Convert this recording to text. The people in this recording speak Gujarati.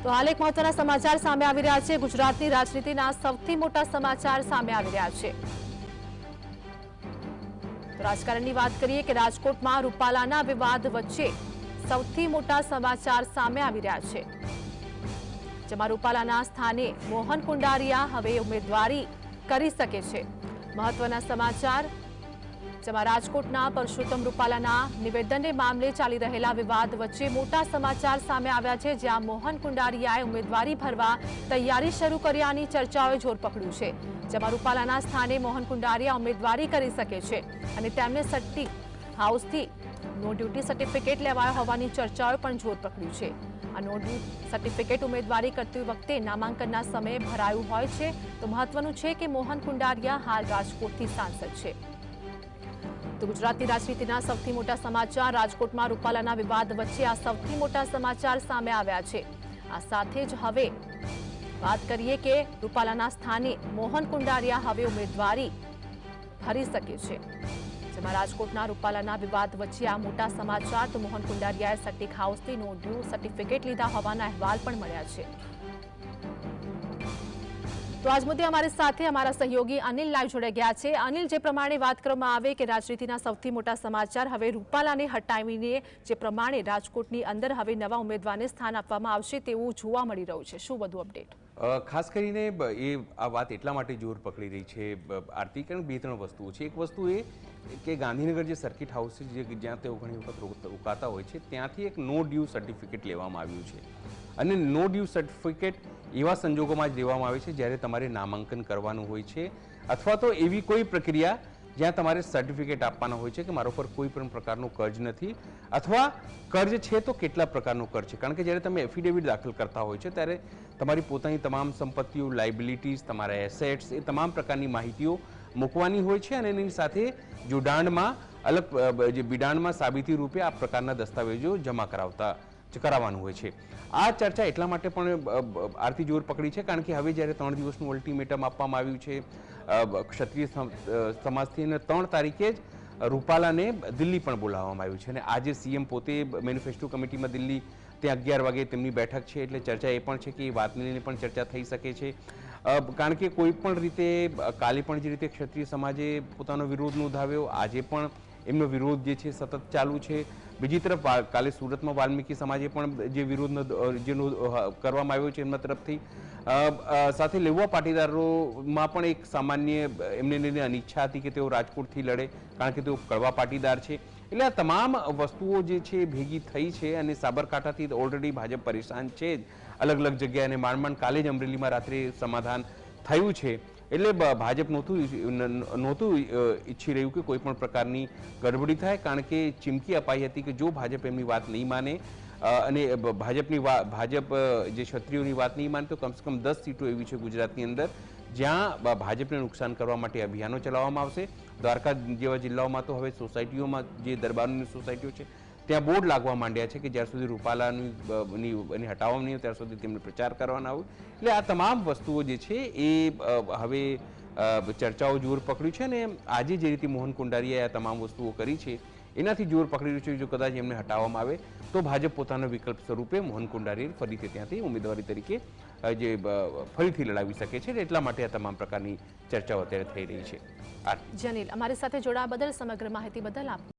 તો હાલ એક મહત્વના સમાચાર સામે આવી રહ્યા છે। ગુજરાતની રાજનીતિના સૌથી મોટા સમાચાર સામે આવી રહ્યા છે। તો રાજકારણની વાત કરીએ કે રાજકોટમાં રૂપાલાના વિવાદ વચ્ચે સૌથી મોટા સમાચાર સામે આવી રહ્યા છે, જેમાં રૂપાલાના સ્થાને મોહન કુંડારિયા હવે ઉમેદવારી કરી શકે છે। મહત્વના સમાચાર, જેમાં રાજકોટના પરસોત્તમ રૂપાલાના નિવેદનને મામલે ચાલી રહેલા વિવાદ વચ્ચે મોટા સમાચાર સામે આવ્યા છે, જ્યાં મોહન કુંડારિયાએ ઉમેદવારી ભરવા તૈયારી શરૂ કર્યાની ચર્ચાઓએ જોર પકડ્યું છે। જેમાં રૂપાલાના સ્થાને મોહન કુંડારિયા ઉમેદવારી કરી શકે છે અને તેમને સટ્ટી હાઉસથી નો ડ્યુટી સર્ટિફિકેટ લેવાયો હોવાની ચર્ચાઓએ પણ જોર પકડ્યું છે। આ નો ડ્યુટી સર્ટિફિકેટ ઉમેદવારી કરતી વખતે નામાંકનના સમયે ભરાયું હોય છે। તો મહત્વનું છે કે મોહન કુંડારિયા હાલ રાજકોટથી સાંસદ છે। તો ગુજરાતની રાજનીતિના સૌથી મોટા સમાચાર, રાજકોટમાં રૂપાલાના વિવાદ વચ્ચે આ સૌથી મોટા સમાચાર સામે આવ્યા છે। આ સાથે જ હવે વાત કરીએ કે રૂપાલાના સ્થાને મોહન કુંડારિયા હવે ઉમેદવારી ભરી શકે છે। જેમાં રાજકોટના રૂપાલાના વિવાદ વચ્ચે આ મોટા સમાચાર, તો મોહન કુંડારિયાએ સટીક હાઉસથી નો ડ્યુ સર્ટિફિકેટ લીધા હોવાના અહેવાલ પણ મળ્યા છે। તો આજ મુદ્દે અમારી સાથે અમારા સહયોગી અનિલ લાઈવ જોડાઈ ગયા છે। અનિલ, જે પ્રમાણે વાત કરવામાં આવે કે રાજનીતિના સૌથી મોટા સમાચાર, હવે રૂપાલાને હટાવીને જે પ્રમાણે રાજકોટની અંદર હવે નવા ઉમેદવારને સ્થાન આપવામાં આવશે તેવું જોવા મળી રહ્યું છે, શું વધુ અપડેટ? ખાસ કરીને આ વાત એટલા માટે જોર પકડી રહી છે આરતી, કારણ બે ત્રણ વસ્તુઓ છે। એક વસ્તુ એ કે ગાંધીનગર જે સર્કિટ હાઉસ છે, જ્યાં તેઓ ઘણી વખત રોકાતા હોય છે, ત્યાંથી એક નો ડ્યુ સર્ટિફિકેટ લેવામાં આવ્યું છે। અને નો ડ્યુ સર્ટિફિકેટ એવા સંજોગોમાં જ લેવામાં આવે છે જ્યારે તમારે નામાંકન કરવાનું હોય છે, અથવા તો એવી કોઈ પ્રક્રિયા જ્યાં તમારે સર્ટિફિકેટ આપવાના હોય છે કે મારા પર કોઈ પણ પ્રકારનું કર્જ નથી, અથવા કર્જ છે તો કેટલા પ્રકારનું કર્જ છે। કારણ કે જ્યારે તમે એફિડેવિટ દાખલ કરતા હોય છે ત્યારે તમારી પોતાની તમામ સંપત્તિઓ, લાયબિલિટીઝ, તમારા એસેટ્સ, એ તમામ પ્રકારની માહિતીઓ મૂકવાની હોય છે અને એની સાથે જોડાણમાં જે બિડાણમાં સાબિતી રૂપે આ પ્રકારના દસ્તાવેજો જમા કરાવવાનું હોય છે। આ ચર્ચા એટલા માટે પણ આરતી જોર પકડી છે કારણ કે હવે જ્યારે 3 દિવસનું અલ્ટિમેટમ આપવામાં આવ્યું છે ક્ષત્રિય સમાજથી, અને 3 તારીખે જ રૂપાલાને દિલ્હી પણ બોલાવવામાં આવ્યું છે અને આજે સીએમ પોતે મેનિફેસ્ટો કમિટીમાં દિલ્હી, ત્યાં 11 વાગે તેમની બેઠક છે, એટલે ચર્ચા એ પણ છે કે એ વાતને લઈને પણ ચર્ચા થઈ શકે છે। કારણ કે કોઈ પણ રીતે કાલે પણ જે રીતે ક્ષત્રિય સમાજે પોતાનો વિરોધ નોંધાવ્યો, આજે પણ એમનો વિરોધ જે છે સતત ચાલુ છે। બીજી તરફ કાલે સુરતમાં વાલ્મીકી સમાજે પણ જે વિરોધ કરવામાં આવ્યો છે એમના તરફથી, સાથે લેવા પાટીદારોમાં પણ એક સામાન્ય એમને લઈને અનિચ્છા હતી કે તેઓ રાજકોટથી લડે, કારણ કે તેઓ કડવા પાટીદાર છે। એટલે આ તમામ વસ્તુઓ જે છે ભેગી થઈ છે અને સાબરકાંઠાથી ઓલરેડી ભાજપ પરેશાન છે જ અલગ અલગ જગ્યાએ, અને માંડ કાલે જ અમરેલીમાં રાત્રે સમાધાન થયું છે। એટલે ભાજપ નહોતું ઈચ્છી રહ્યું કે કોઈ પણ પ્રકારની ગડબડી થાય, કારણ કે ચીમકી અપાઈ હતી કે જો ભાજપ એમની વાત નહીં માને અને ભાજપ જે ક્ષત્રિયોની વાત નહીં માને તો કમસે કમ 10 સીટો એવી છે ગુજરાતની અંદર જ્યાં ભાજપને નુકસાન કરવા માટે અભિયાનો ચલાવવામાં આવશે। દ્વારકા જેવા જિલ્લાઓમાં તો હવે સોસાયટીઓમાં, જે દરબારોની સોસાયટીઓ છે ત્યાં બોર્ડ લાગવા માંડ્યા છે કે જ્યાર સુધી રૂપાલાની હટાવવામાં નહીં ત્યાર સુધી તેમને પ્રચાર કરવાના હોય। એટલે આ તમામ વસ્તુઓ જે છે એ હવે ચર્ચાઓ જોર પકડ્યું છે, અને આજે જે રીતે મોહન કુંડારિયાએ આ તમામ વસ્તુઓ કરી છે એનાથી જોર પકડી રહ્યું છે। જો કદાચ એમને હટાવવામાં આવે તો ભાજપ પોતાનો વિકલ્પ સ્વરૂપે મોહન કુંડારિયાને ફરીથી ત્યાંથી ઉમેદવારી તરીકે જે ફરીથી લડાવી શકે છે। એટલા માટે આ તમામ પ્રકારની ચર્ચાઓ અત્યારે થઈ રહી છે। જનીલ, અમારી સાથે જોડાવા બદલ, સમગ્ર માહિતી બદલ આપ